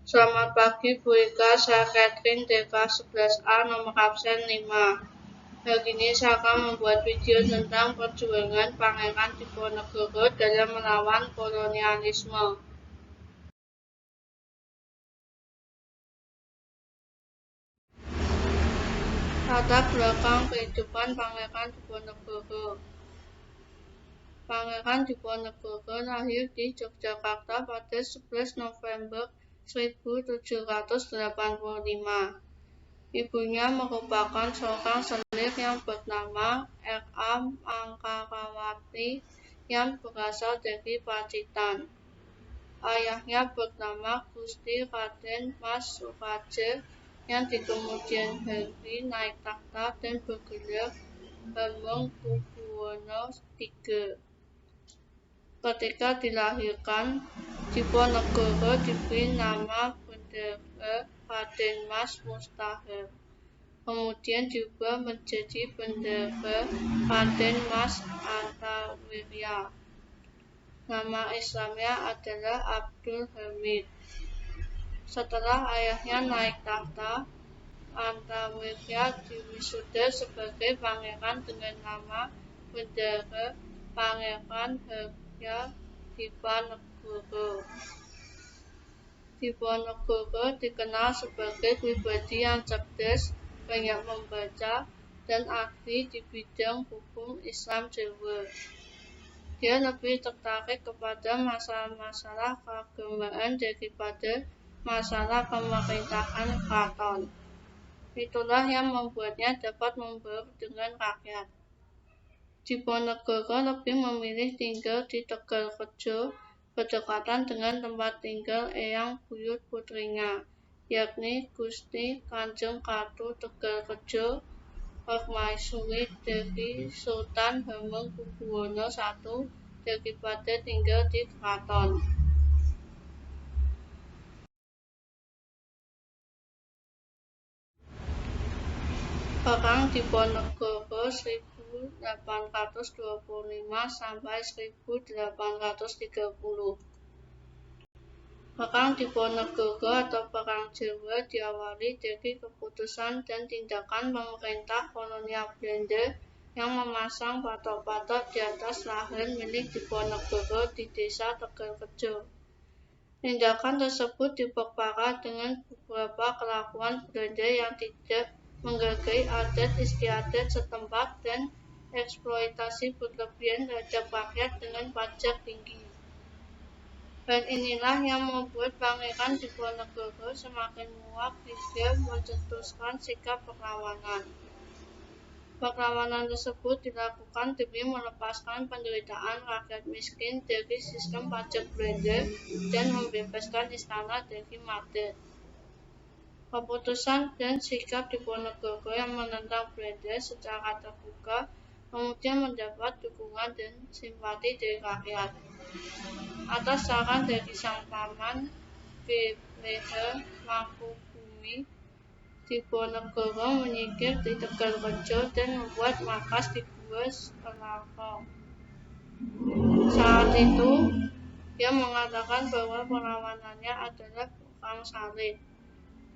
Selamat pagi Bu Ika, saya Catherine DK11A nomor absen 5. Hari ini saya akan membuat video tentang perjuangan Pangeran Diponegoro dalam melawan kolonialisme. Latar belakang kehidupan Pangeran Diponegoro. Pangeran Diponegoro lahir di Yogyakarta pada 11 November 1785. Ibunya merupakan seorang selir yang bernama R.A. Mangkarawati yang berasal dari Pacitan. Ayahnya bernama Gusti Raden Mas Suraja yang di kemudian hari naik takhta dan bergelar Hamengkubuwono III. Ketika dilahirkan, Diponegoro diberi nama Bendahara Raden Mas Mustahil. Kemudian diubah menjadi Bendahara Raden Mas Artawirya. Nama Islamnya adalah Abdul Hamid. Setelah ayahnya naik takhta, Artawirya diwisuda sebagai pangeran dengan nama Bendahara Pangeran Harya Diponegoro. Diponegoro dikenal sebagai pribadi yang cerdas, banyak membaca, dan ahli di bidang hukum Islam Jawa. Dia lebih tertarik kepada masalah-masalah keagamaan daripada masalah pemerintahan keraton. Itulah yang membuatnya dapat membaur dengan rakyat. Diponegoro lebih memilih tinggal di Tegalrejo, berdekatan dengan tempat tinggal Eyang Buyut putrinya, yakni Gusti Kanjeng Ratu Tegalrejo Permaisuri dari Sultan Hamengkubuwono I daripada tinggal di keraton. Perang Diponegoro 1825 sampai 1830. Perang Diponegoro atau Perang Jawa diawali dari keputusan dan tindakan pemerintah kolonial Belanda yang memasang patok-patok di atas lahan milik Diponegoro di desa Tegalrejo. Tindakan tersebut diperparah dengan beberapa kelakuan Belanda yang tidak menghargai adat istiadat setempat dan eksploitasi berlebihan terhadap rakyat dengan pajak tinggi. Hal inilah yang membuat Pangeran Diponegoro semakin muak hingga mencetuskan sikap perlawanan. Perlawanan tersebut dilakukan demi melepaskan penderitaan rakyat miskin dari sistem pajak Belanda dan membebaskan istana dari mandat. Keputusan dan sikap Diponegoro yang menentang Belanda secara terbuka kemudian mendapat dukungan dan simpati dari rakyat. Atas saran dari sang paman B.H. Mangkubumi, Diponegoro menyingkir di Tegalrejo dan membuat markas di Gua Selarong. Saat itu, dia mengatakan bahwa perlawanannya adalah perang salib,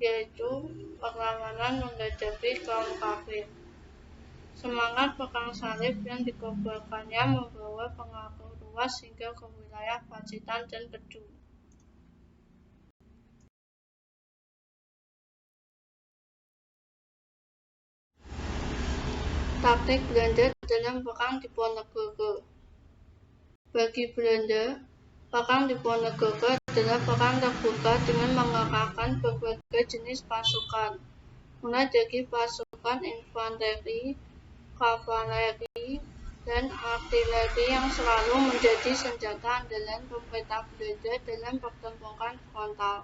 yaitu perlawanan menghadapi kaum kafir. Semangat perang salib yang dikobarkannya membawa pengaruh luas hingga ke wilayah Pacitan dan Kedung. Taktik Belanda dalam Perang Diponegoro. Bagi Belanda, Perang Diponegoro adalah perang terbuka dengan mengerahkan berbagai jenis pasukan, mulai dari pasukan infanteri, kavaleri, dan artileri yang selalu menjadi senjata andalan pemerintah Belanda dalam pertempuran frontal.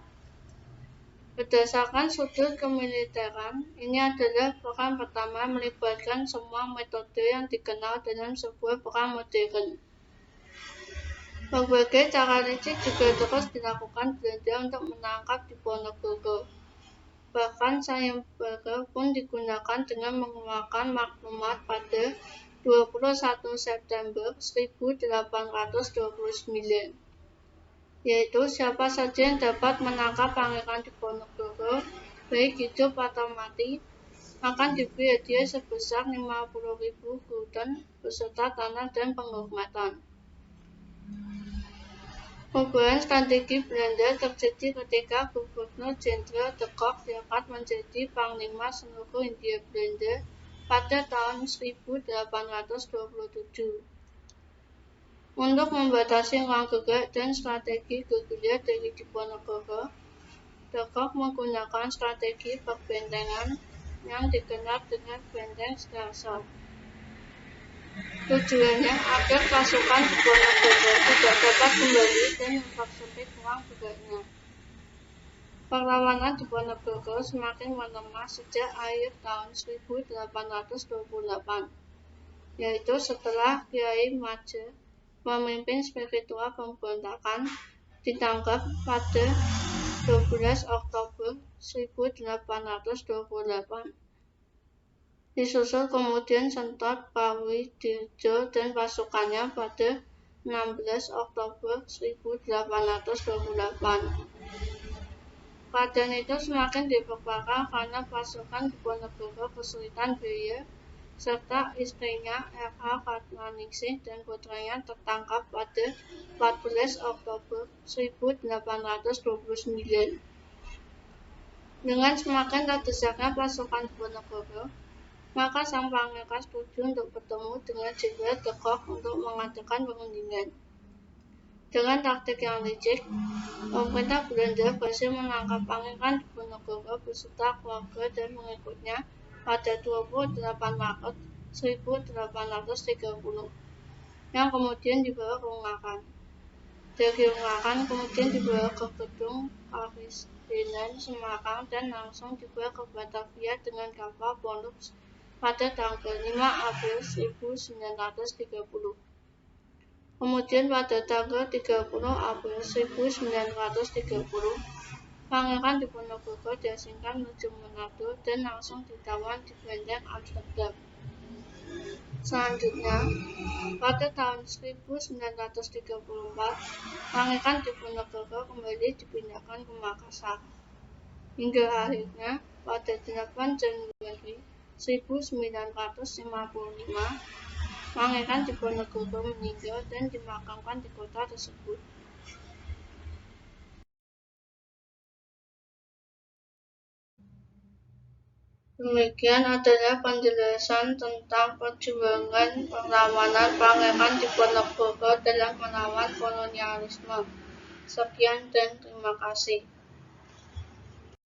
Berdasarkan sudut kemiliteran, ini adalah perang pertama melibatkan semua metode yang dikenal dalam sebuah perang modern. Berbagai cara licik juga terus dilakukan Belanda untuk menangkap Diponegoro. Bahkan sayembara pun digunakan dengan mengeluarkan maklumat pada 21 September 1829. yaitu siapa saja yang dapat menangkap Pangeran Diponegoro, baik hidup atau mati, akan diberi hadiah sebesar 50.000 gulden beserta tanah dan penghormatan. Perubahan strategi Belanda terjadi ketika Gubernur Jenderal de Kock diangkat menjadi Panglima seluruh Hindia Belanda pada tahun 1827. Untuk membatasi ruang gerak dan strategi gerilya dari Diponegoro, de Kock menggunakan strategi perbentengan yang dikenal dengan benteng Streltsov. Tujuannya agar pasukan Diponegoro tidak dapat kembali dan mempersempit ruang geraknya. Perlawanan Diponegoro semakin melemah sejak akhir tahun 1828, yaitu setelah Kiai Maje, pemimpin spiritual pemberontakan, ditangkap pada 12 Oktober 1828. Disusul kemudian Sentot Prawidirjo dan pasukannya pada 16 Oktober 1828. Keadaan itu semakin diperparah karena pasukan Diponegoro kesulitan biaya, serta istrinya R.H. Kartmaningsih dan putranya tertangkap pada 14 Oktober 1829. Dengan semakin terdesaknya pasukan Diponegoro, maka sang pangeran setuju untuk bertemu dengan Jenderal de Kock untuk mengadakan perundingan. Dengan taktik yang licik, pemerintah Belanda berhasil menangkap Pangeran Diponegoro beserta keluarga dan pengikutnya pada 28 Maret 1830, yang kemudian dibawa ke Ungaran. Dari Ungaran kemudian dibawa ke gedung Karisidenan Semarang dan langsung dibawa ke Batavia dengan kapal Pollux pada tanggal 5 April 1930. Kemudian pada tanggal 30 April 1930, Pangeran Diponegoro diasingkan menuju Manado dan langsung ditawan di benteng Amsterdam. Selanjutnya, pada tahun 1934, Pangeran Diponegoro kembali dipindahkan ke Makassar. Hingga akhirnya, pada 8 Januari 1955, Pangeran Diponegoro meninggal dan dimakamkan di kota tersebut. Demikian adalah penjelasan tentang perjuangan perlawanan Pangeran Diponegoro dalam melawan kolonialisme. Sekian dan terima kasih.